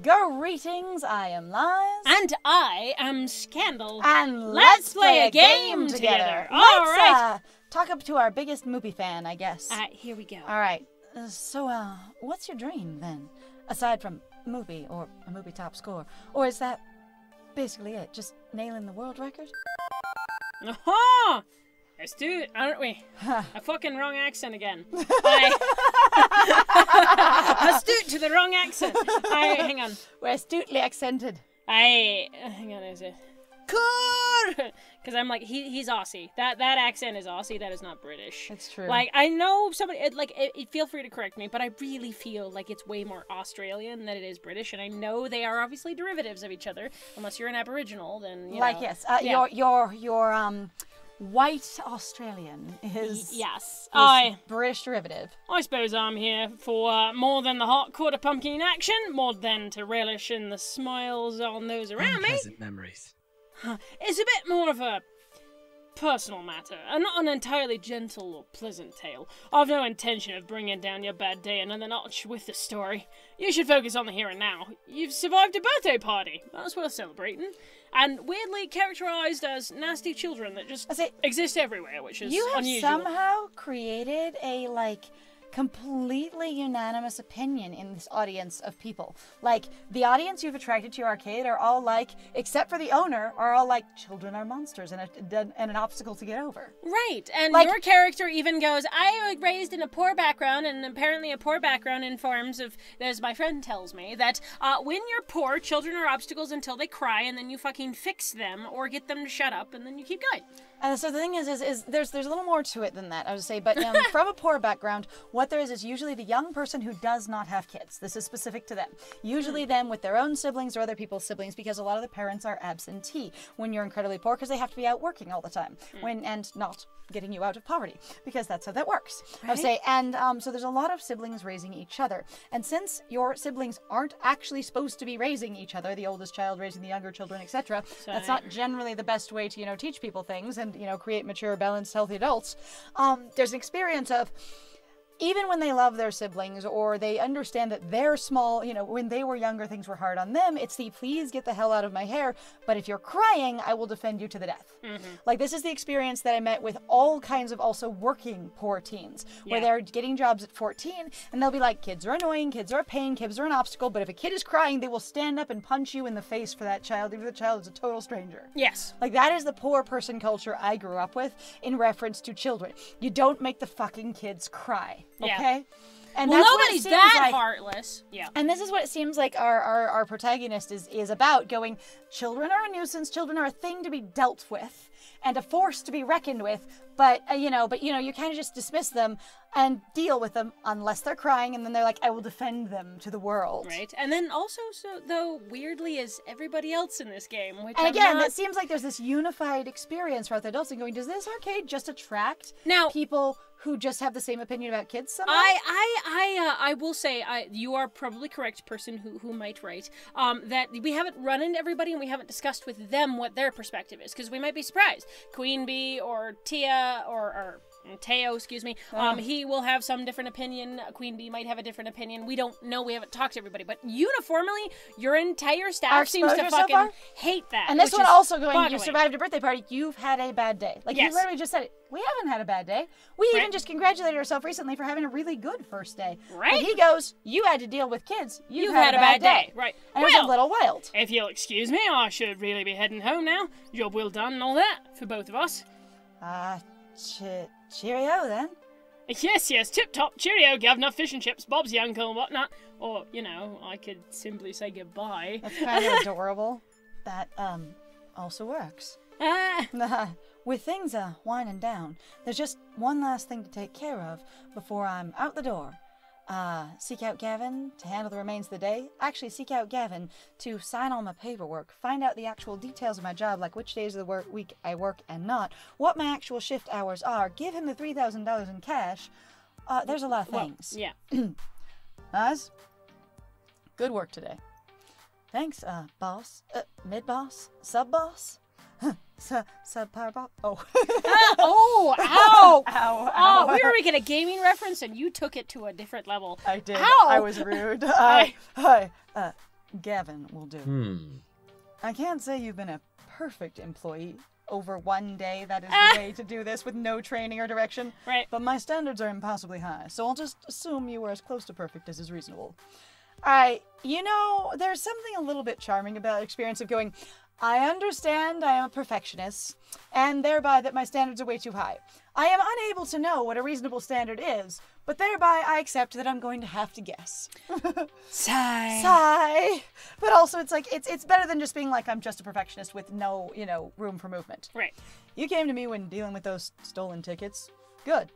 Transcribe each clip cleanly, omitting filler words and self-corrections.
Greetings, I am Lies. And I am Scandal. And let's play a game together. Let's talk up to our biggest movie fan, I guess. Here we go. Alright, so what's your dream then? Aside from movie or a movie top score? Or is that basically it? Just nailing the world record? Aha! Astute, aren't we? A fucking wrong accent again. Astute to the wrong accent. Hang on. We're astutely accented. Hang on, is it? Because I'm like, he's Aussie. That accent is Aussie. That is not British. It's true. Like, I know somebody, feel free to correct me, but I really feel like it's way more Australian than it is British, and I know they are obviously derivatives of each other. Unless you're an Aboriginal, then, you know. Yes. Yeah. Your white Australian is yes. British derivative. I suppose I'm here for more than the hot quarter pumpkin action, more than to relish in the smiles on those around me. Unpleasant memories. It's a bit more of a personal matter, and not an entirely gentle or pleasant tale. I've no intention of bringing down your bad day another notch with the story. You should focus on the here and now. You've survived a birthday party. That's worth celebrating. And weirdly characterized as nasty children that just exist everywhere, which is unusual. You have somehow created a, completely unanimous opinion in this audience of people. Like, the audience you've attracted to your arcade are all except for the owner, are all children are monsters and an obstacle to get over. Right, and your character even goes, I was raised in a poor background, and apparently a poor background in forms of, as my friend tells me, that when you're poor, children are obstacles until they cry, and then you fucking fix them, or get them to shut up, and then you keep going. So the thing is there's a little more to it than that, I would say, but from a poor background, what there is usually the young person who does not have kids. This is specific to them. Usually them with their own siblings or other people's siblings, because a lot of the parents are absentee when you're incredibly poor, because they have to be out working all the time, and not getting you out of poverty, because that's how that works. Right? I would say, and so there's a lot of siblings raising each other, and since your siblings aren't actually supposed to be raising each other, the oldest child raising the younger children, etc., that's not generally the best way to teach people things and create mature, balanced, healthy adults. There's an experience of, even when they love their siblings, or they understand that they're small, when they were younger, things were hard on them, it's the please get the hell out of my hair, but if you're crying, I will defend you to the death. This is the experience that I met with all kinds of also working poor teens, where they're getting jobs at 14, and they'll be like, kids are annoying, kids are a pain, kids are an obstacle, but if a kid is crying, they will stand up and punch you in the face for that child, even if the child is a total stranger. Yes. That is the poor person culture I grew up with in reference to children. You don't make the fucking kids cry. Okay? And well, that's nobody's that heartless. Yeah. And this is what it seems like our protagonist is about, going, children are a nuisance, children are a thing to be dealt with, and a force to be reckoned with, but you kind of just dismiss them and deal with them unless they're crying, and then they're like, I will defend them to the world. Right. And then also, though, weirdly, is everybody else in this game, which it seems like there's this unified experience throughout the adults, and going, does this arcade just attract people who just have the same opinion about kids somehow? I will say, you are probably correct, person who might write, that we haven't run into everybody and we haven't discussed with them what their perspective is, because we might be surprised. Queen Bee or Tia or Teo, excuse me, he will have some different opinion. Queen Bee might have a different opinion. We don't know. We haven't talked to everybody. But uniformly, your entire staff seems to fucking hate that. And this one also going, you survived a birthday party. You've had a bad day. You literally just said it. We haven't had a bad day. We even just congratulated ourselves recently for having a really good first day. Right. And he goes, you had to deal with kids. You've had a bad day. Right. And it's a little wild. If you'll excuse me, I should really be heading home now. Job well done and all that for both of us. Cheerio, then. Yes, tip-top, cheerio, Gavin, fish and chips, Bob's your uncle and whatnot. Or, I could simply say goodbye. That's kind of adorable. That, also works. With things winding down, there's just one last thing to take care of before I'm out the door. Seek out Gavin to handle the remains of the day. Actually, seek out Gavin to sign all my paperwork. Find out the actual details of my job, like which days of the week I work and not. What my actual shift hours are. Give him the $3,000 in cash. There's a lot of things. Yeah. Guys, good work today. Thanks, boss. Mid-boss? Sub-boss? Sub-power boss? Oh. Oh, ow! Ow, ow. We were making a gaming reference and you took it to a different level. I did. Ow! I was rude. Hi. Gavin will do. I can't say you've been a perfect employee. Over one day, that is the way to do this with no training or direction. Right. But my standards are impossibly high, so I'll just assume you were as close to perfect as is reasonable. There's something a little bit charming about the experience of going, I understand I am a perfectionist, and thereby that my standards are way too high. I am unable to know what a reasonable standard is, but thereby I accept that I'm going to have to guess. Sigh. But also it's like, it's better than just being like, I'm just a perfectionist with no, room for movement. Right. You came to me when dealing with those stolen tickets. Good.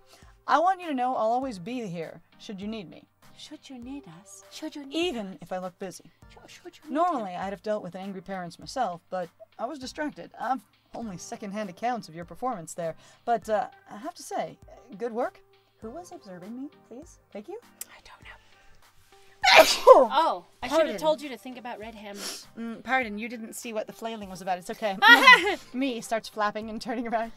I want you to know I'll always be here, should you need me. Should you need us? Should you need Even if I look busy. Should you need Normally, I'd have dealt with angry parents myself, but I was distracted. I've only second-hand accounts of your performance there. But I have to say, good work. Who was observing me, please? Thank you. I don't know. Oh, I should have told you to think about red hems. Pardon, you didn't see what the flailing was about. It's okay. Me starts flapping and turning around.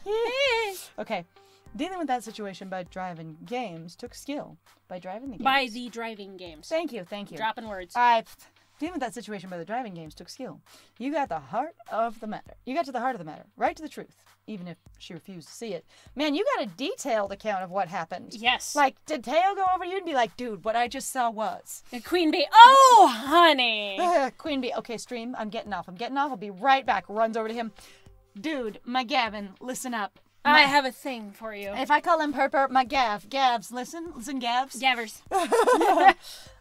Okay. Dealing with that situation by driving games took skill. By driving the games. By the driving games. Thank you. Dropping words. Dealing with that situation by the driving games took skill. You got to the heart of the matter. Right to the truth. Even if she refused to see it. Man, you got a detailed account of what happened. Yes. Like, did Teo go over to you and be like, dude, what I just saw was... And Queen Bee, oh, honey. Queen Bee, okay, stream, I'm getting off. I'll be right back. Runs over to him. Dude, my Gavin, listen up. I have a thing for you. If I call him Perper, my Gavs, listen, Gavs. Gavers.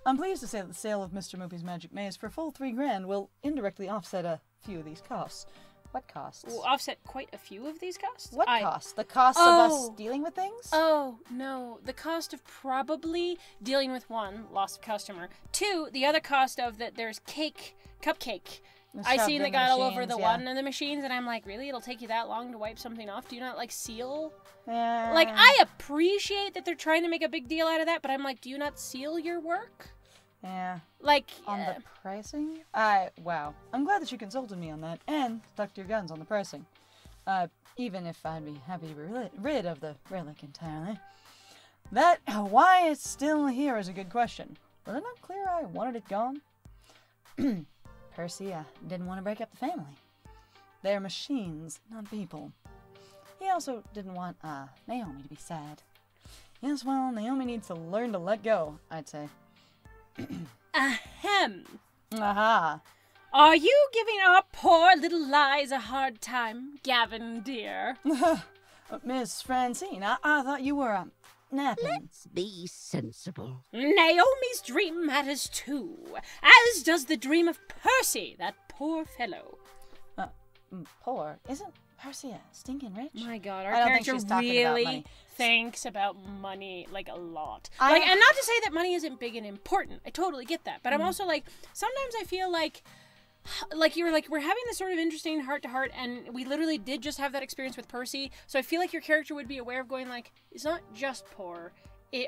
I'm pleased to say that the sale of Mr. Moopy's Magic Maze for full $3,000 will indirectly offset a few of these costs. What costs? Will offset quite a few of these costs? What costs? The cost of us dealing with things? Oh, no. The cost of probably dealing with, one, loss of customer. Two, the other cost of that there's cupcake. I seen that got all over the one of the machines, and I'm like, really? It'll take you that long to wipe something off? Do you not, seal? Like, I appreciate that they're trying to make a big deal out of that, but I'm like, do you not seal your work? Yeah. Like... On the pricing? Wow. I'm glad that you consulted me on that, and stuck to your guns on the pricing. Even if I'd be happy to be rid of the relic entirely. That, why it's still here is a good question. Was it not clear I wanted it gone? Percy didn't want to break up the family. They're machines, not people. He also didn't want Naomi to be sad. Yes, well, Naomi needs to learn to let go, I'd say. Ahem. Aha. Are you giving our poor little lies a hard time, Gavin, dear? Miss Francine, I thought you were napping. Let's be sensible. Naomi's dream matters too, as does the dream of Percy, that poor fellow. Poor? Isn't Percy stinking rich? My God, our character really thinks about money a lot. And not to say that money isn't big and important. I totally get that, but I'm also sometimes I feel like you're we're having this sort of interesting heart-to-heart, and we literally did just have that experience with Percy, so I feel like your character would be aware of going it's not just poor,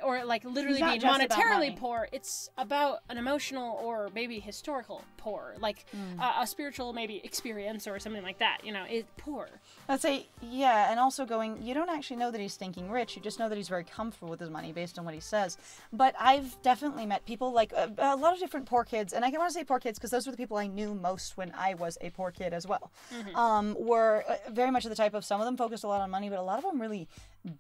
or literally being monetarily poor. It's about an emotional or maybe historical poor, a spiritual maybe experience or something like that. It's poor. I'd say, yeah, and also you don't actually know that he's stinking rich. You just know that he's very comfortable with his money based on what he says. But I've definitely met people a lot of different poor kids, and I want to say poor kids because those were the people I knew most when I was a poor kid as well. Mm-hmm. Were very much of the type of, some of them focused a lot on money, but a lot of them really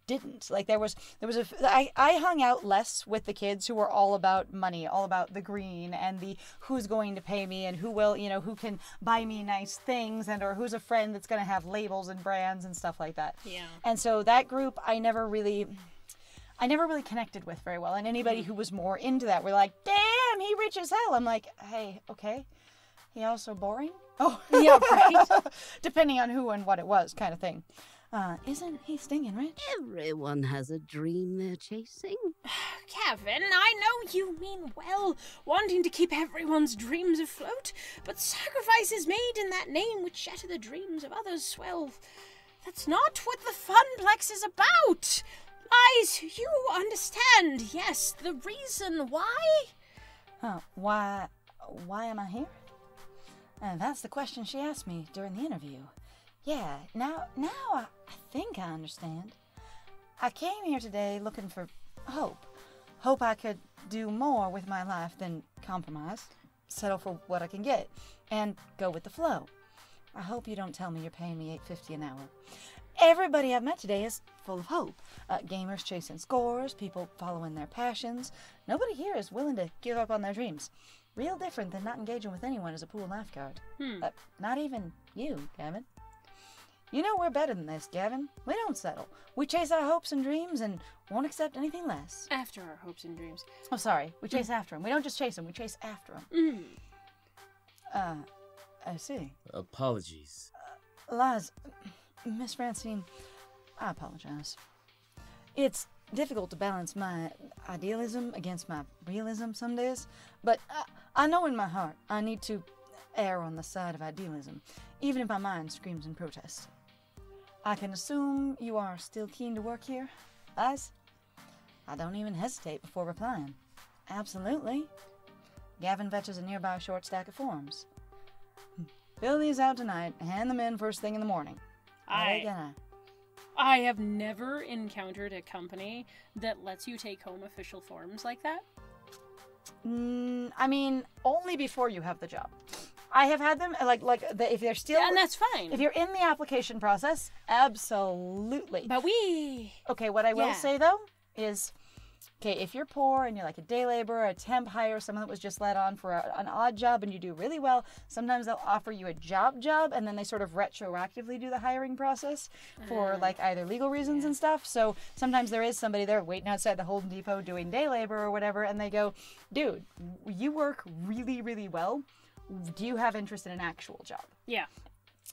didn't. I hung out less with the kids who were all about money, all about the green and the who's going to pay me and who will, who can buy me nice things, and or who's a friend that's going to have labels and brands and stuff like that. Yeah. And so that group I never really connected with very well. And anybody who was more into that were like, damn, he rich as hell. I'm like, hey, okay. He also boring? Oh, yeah, right. Depending on who and what it was, kind of thing. Isn't he stinging rich? Everyone has a dream they're chasing. Gavin, I know you mean well, wanting to keep everyone's dreams afloat, but sacrifices made in that name which shatter the dreams of others, well, that's not what the Funplex is about. Lies, you understand, yes, the reason why? Why am I here? And that's the question she asked me during the interview. Yeah, now I think I understand. I came here today looking for hope. Hope I could do more with my life than compromise. settle for what I can get and go with the flow. I hope you don't tell me you're paying me $8.50 an hour. Everybody I've met today is full of hope. Gamers chasing scores, people following their passions. Nobody here is willing to give up on their dreams. Real different than not engaging with anyone as a pool lifeguard. Not even you, Gavin. You know we're better than this, Gavin. We don't settle. We chase our hopes and dreams and won't accept anything less. After our hopes and dreams. Oh, sorry. We chase after them. We don't just chase them. We chase after them. I see. Apologies. Liz, Miss Francine, I apologize. It's difficult to balance my idealism against my realism some days, but I know in my heart I need to err on the side of idealism, even if my mind screams in protest. I can assume you are still keen to work here, Liz? I don't even hesitate before replying. Absolutely. Gavin fetches a nearby short stack of forms. Fill these out tonight and hand them in first thing in the morning. I have never encountered a company that lets you take home official forms like that. I mean, only before you have the job. I have had them, if they're still... Yeah, and that's fine. If you're in the application process, absolutely. But Okay, what I will say, though, is... Okay, if you're poor and you're like a day laborer, a temp hire, someone that was just let on for an odd job and you do really well, sometimes they'll offer you a job and then they sort of retroactively do the hiring process for like either legal reasons and stuff. So sometimes there is somebody there waiting outside the Home Depot doing day labor or whatever, and they go, dude, you work really, really well. Do you have interest in an actual job? Yeah.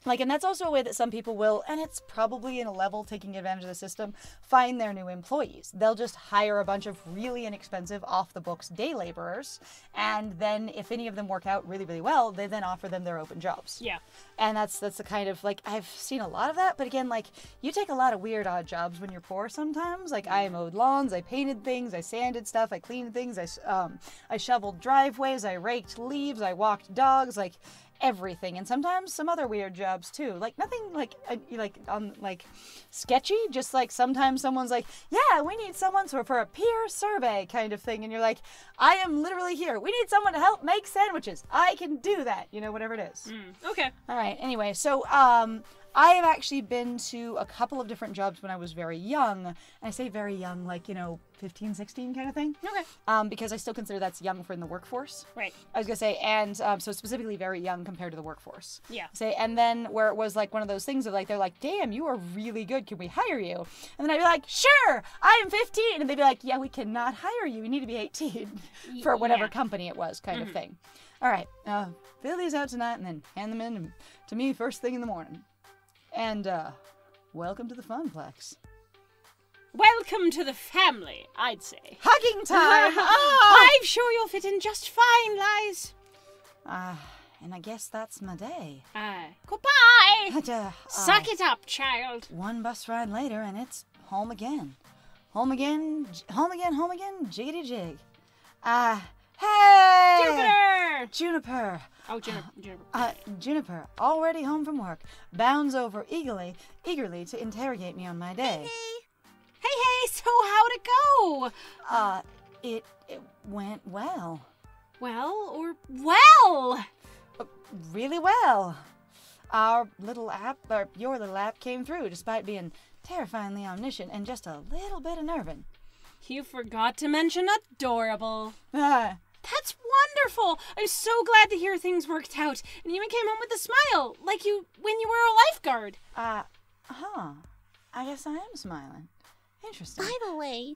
And that's also a way that some people will, and it's probably in a level taking advantage of the system, find their new employees. They'll just hire a bunch of really inexpensive, off-the-books day laborers, and then if any of them work out really, really well, they then offer them their open jobs. Yeah. And that's the kind of, I've seen a lot of that, but again, you take a lot of weird, odd jobs when you're poor sometimes. I mowed lawns, I painted things, I sanded stuff, I cleaned things, I shoveled driveways, I raked leaves, I walked dogs, everything, and sometimes some other weird jobs too. Nothing sketchy, just sometimes someone's yeah, we need someone for a peer survey kind of thing, and you're I am literally here. We need someone to help make sandwiches. I can do that, whatever it is. Okay. All right. Anyway, so I have actually been to a couple of different jobs when I was very young. And I say very young, 15, 16 kind of thing. Okay. Because I still consider that's young for in the workforce. Right. I was going to say, and so specifically very young compared to the workforce. Yeah. And then where it was one of those things of they're damn, you are really good. Can we hire you? And then I'd be sure, I am 15. And they'd be yeah, we cannot hire you. You need to be 18 for whatever company it was kind of thing. All right. Fill these out tonight and then hand them in to me first thing in the morning. And, welcome to the Funplex. Welcome to the family, I'd say. Hugging time! Oh! I'm sure you'll fit in just fine, Liz. And I guess that's my day. Goodbye! Suck it up, child. One bus ride later and it's home again. Home again, home again, home again, jiggity jig. Hey! Juniper! Oh, Juniper. Juniper, already home from work, bounds over eagerly to interrogate me on my day. Hey, so how'd it go? It went well. Well or well? Really well. Your little app came through despite being terrifyingly omniscient and just a little bit unnerving. You forgot to mention adorable. That's wonderful! I'm so glad to hear things worked out, and you even came home with a smile, like you when you were a lifeguard. I guess I am smiling. Interesting. By the way,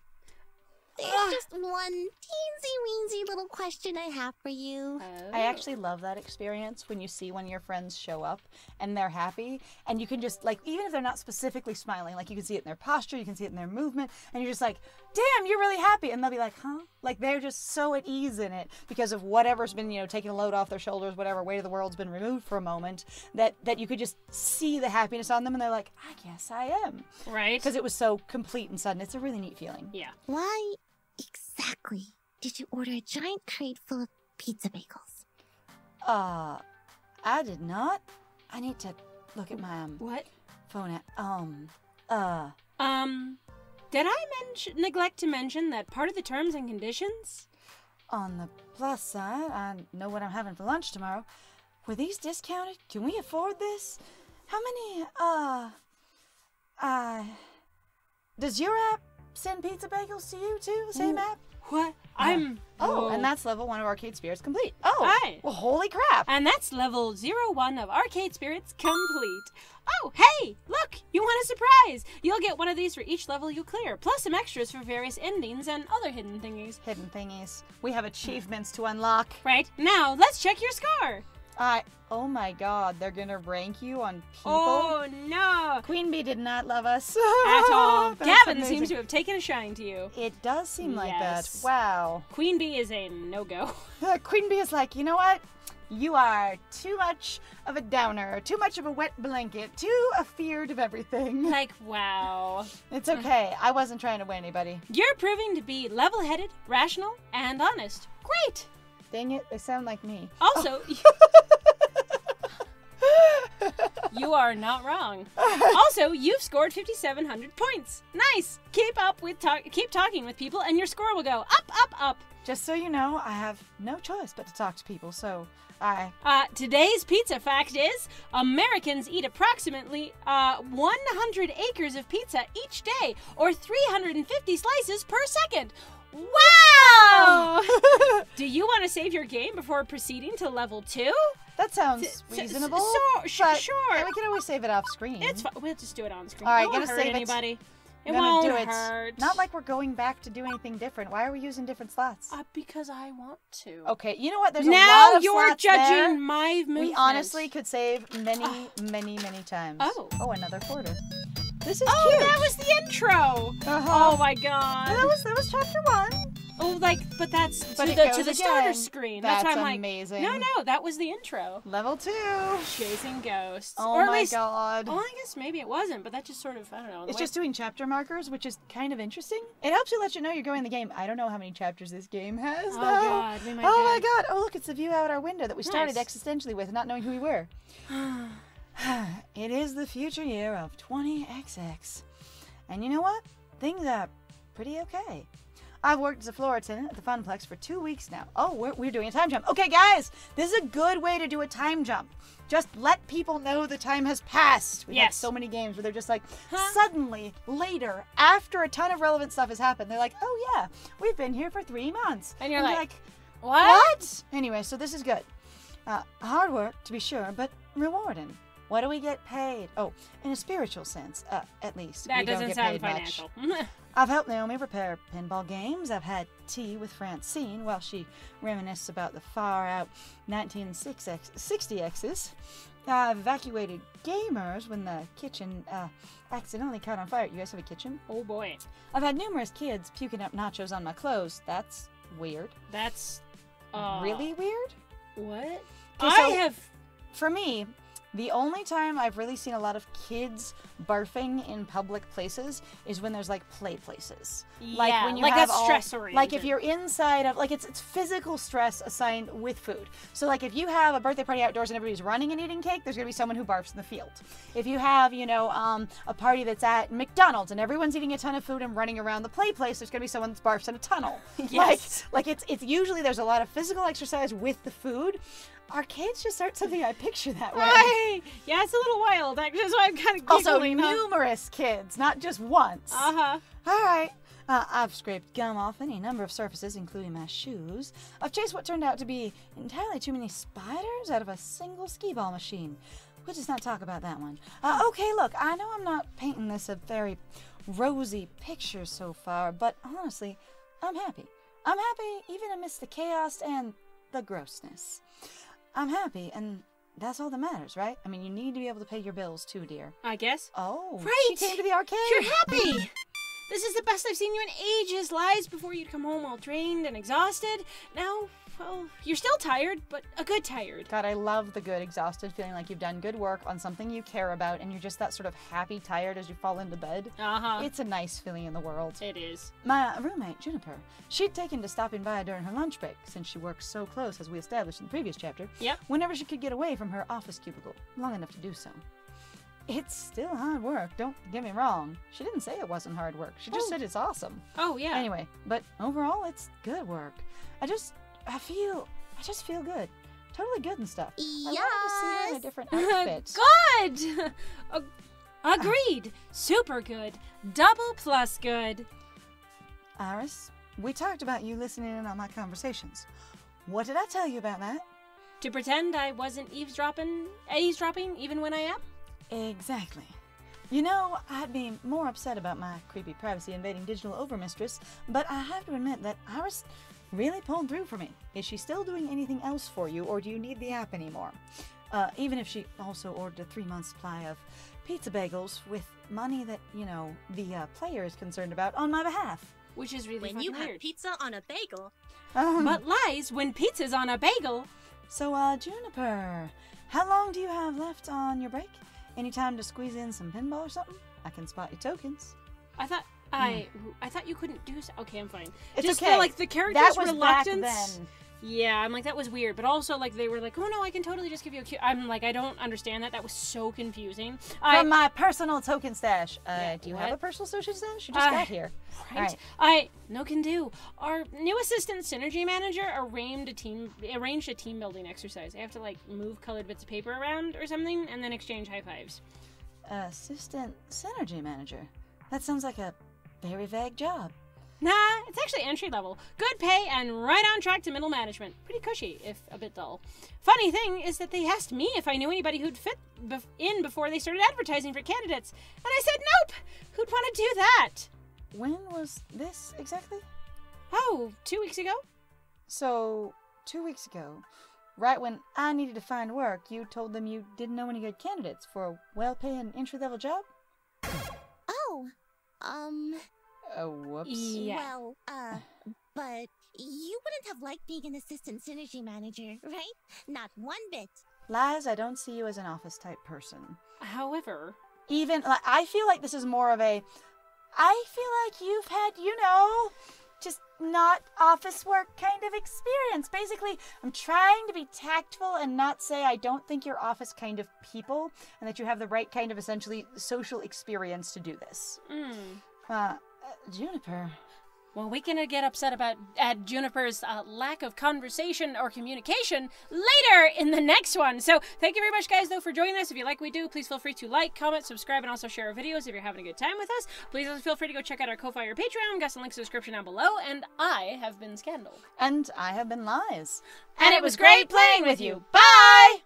there's just one teensy-weensy little question I have for you. I actually love that experience when you see one of your friends show up and they're happy, and you can just, even if they're not specifically smiling, you can see it in their posture, you can see it in their movement, and you're just damn, you're really happy, and they'll be huh? They're just so at ease in it because of whatever's been, taking a load off their shoulders, whatever weight of the world's been removed for a moment, that you could just see the happiness on them, and they're I guess I am. Right. Because it was so complete and sudden. It's a really neat feeling. Yeah. Why exactly did you order a giant crate full of pizza bagels? I did not. I need to look at my, What? phone app. Did I neglect to mention that part of the terms and conditions? On the plus side, I know what I'm having for lunch tomorrow. Were these discounted? Can we afford this? How many, does your app send pizza bagels to you too? The same app? What? Oh, and that's level 1 of Arcade Spirits complete. Oh, Hi. well, holy crap. And that's level 01 of Arcade Spirits complete. Oh, hey, look, you want a surprise. You'll get one of these for each level you clear, plus some extras for various endings and other hidden thingies. Hidden thingies. We have achievements to unlock. Right, now let's check your score. Oh my god, they're gonna rank you on people? Oh, no. Queen Bee did not love us. At all. That's Gavin amazing. seems to have taken a shine to you. It does seem like Yes. that. Wow. Queen Bee is a no-go. Queen Bee is like, you know what? You are too much of a downer, too much of a wet blanket, too afeared of everything. Like, wow. It's okay. I wasn't trying to win anybody. You're proving to be level-headed, rational, and honest. Great. Dang it, they sound like me. Also, you are not wrong. Also, you've scored 5,700 points. Nice. Keep up with keep talking with people, and your score will go up, up, up. Just so you know, I have no choice but to talk to people, so Today's pizza fact is Americans eat approximately 100 acres of pizza each day, or 350 slices per second. Wow! Do you want to save your game before proceeding to level 2? that sounds reasonable. Sure. And we can always save it off screen. It's fine. We'll just do it on screen. All right, it won't gonna hurt save it. anybody. It I'm gonna won't do it. hurt. Not like we're going back to do anything different. Why are we using different slots? Because I want to. Okay, you know what? There's a Now lot of you're slots judging there. my movement. We honestly could save many, many times. Oh. Oh, another quarter. This is Oh, cute. that was the intro. Uh-huh. Oh my god. That was chapter 1. Oh, but that's But to it the goes starter again. screen. That's why I'm like, amazing. no, that was the intro. Level 2. Chasing ghosts. Oh or at my least, god. Well, I guess maybe it wasn't, but that just sort of, I don't know. It's just doing chapter markers, which is kind of interesting. It helps you let you know you're going in the game. I don't know how many chapters this game has, Oh though. god, we might Oh my god. Oh, look, it's the view out our window that we started Nice. existentially with, not knowing who we were. It is the future year of 20XX. And you know what? Things are pretty okay. I've worked as a floor attendant at the Funplex for 2 weeks now. Oh, we're doing a time jump. Okay, guys, this is a good way to do a time jump. Just let people know the time has passed. We've had Yes. so many games where they're just like, suddenly, later, after a ton of relevant stuff has happened, they're like, oh yeah, we've been here for 3 months. And you're like, what? Anyway, so this is good. Hard work, to be sure, but rewarding. What do we get paid? Oh, in a spiritual sense, at least. That we don't doesn't get sound paid much. financial. I've helped Naomi repair pinball games. I've had tea with Francine while she reminisces about the far-out 1960Xs. I've evacuated gamers when the kitchen accidentally caught on fire. You guys have a kitchen? Oh boy. I've had numerous kids puking up nachos on my clothes. That's weird. That's Really weird? What? Okay, so for me, the only time I've really seen a lot of kids barfing in public places is when there's like play places. Like when you like have that's all, stress oriented. like if you're inside of, like it's physical stress assigned with food. So like if you have a birthday party outdoors and everybody's running and eating cake, there's gonna be someone who barfs in the field. If you have, a party that's at McDonald's and everyone's eating a ton of food and running around the play place, there's gonna be someone that barfs in a tunnel. Yes. Like it's usually there's a lot of physical exercise with the food. Arcades just aren't something I picture that way. Yeah, it's a little wild, actually, so I'm kind of Also, giggling. numerous kids, not just once. Uh-huh. All right. I've scraped gum off any number of surfaces, including my shoes. I've chased what turned out to be entirely too many spiders out of a single skee-ball machine. We'll just not talk about that one. Okay, look, I know I'm not painting this a very rosy picture so far, but honestly, I'm happy. I'm happy even amidst the chaos and the grossness. I'm happy, and that's all that matters, right? I mean, you need to be able to pay your bills too, dear. I guess. Oh, Right. she came to the arcade. You're happy! This is the best I've seen you in ages. Lies before you'd come home all drained and exhausted. Now, well, you're still tired, but a good tired. God, I love the good exhausted feeling like you've done good work on something you care about, and you're just that sort of happy tired as you fall into bed. Uh-huh. It's a nice feeling in the world. It is. My roommate, Juniper, she'd taken to stopping by during her lunch break, since she works so close, as we established in the previous chapter, Yep. whenever she could get away from her office cubicle, long enough to do so. It's still hard work, don't get me wrong. She didn't say it wasn't hard work. She just said it's awesome. Oh, yeah. Anyway, but overall, it's good work. I just I just feel good. Totally good and stuff. I wanted to see her in a Yes. different outfit. Good! Agreed. Super good. Double plus good. Iris, we talked about you listening in on my conversations. What did I tell you about that? To pretend I wasn't eavesdropping even when I am? Exactly. You know, I'd be more upset about my creepy privacy invading digital overmistress, but I have to admit that Iris really pulled through for me. Is she still doing anything else for you, or do you need the app anymore? Even if she also ordered a 3-month supply of pizza bagels with money that, you know, the player is concerned about on my behalf. Which is really When fucking you have weird. pizza on a bagel, But lies when pizza's on a bagel. So, Juniper, how long do you have left on your break? Any time to squeeze in some pinball or something? I can spot your tokens. I thought you couldn't do so. Okay, I'm fine. It's Just okay. the, like the character's That was back reluctance. then. Yeah, I'm like that was weird, but also like they were like, oh no, I can totally just give you a cue. I'm like, I don't understand that. That was so confusing. From my personal token stash. Yeah, Do you what? have a personal token stash? You just got here. Right. Alright. No can do. Our new assistant synergy manager arranged a team building exercise. I have to like move colored bits of paper around or something, and then exchange high fives. Assistant synergy manager. That sounds like a very vague job. Nah, it's actually entry level. Good pay and right on track to middle management. Pretty cushy, if a bit dull. Funny thing is that they asked me if I knew anybody who'd fit in before they started advertising for candidates. And I said nope! Who'd want to do that? When was this exactly? Oh, 2 weeks ago? So, 2 weeks ago, right when I needed to find work, you told them you didn't know any good candidates for a well-paying entry-level job? Oh, Whoops. Yeah. well, but you wouldn't have liked being an assistant synergy manager, right? Not one bit. Lies, I don't see you as an office-type person. However, Even, I feel like this is more of a, I feel like you've had, you know, just not office work kind of experience. Basically, I'm trying to be tactful and not say I don't think you're office kind of people and that you have the right kind of essentially social experience to do this. Juniper. well, we can get upset at Juniper's lack of conversation or communication later in the next one. So thank you very much, guys, though, for joining us. If you like what we do, please feel free to like, comment, subscribe, and also share our videos if you're having a good time with us. Please also feel free to go check out our Ko-Fi or Patreon. Got some links in the description down below. And I have been Scandal. And I have been Lies. And it was great playing with you. Bye!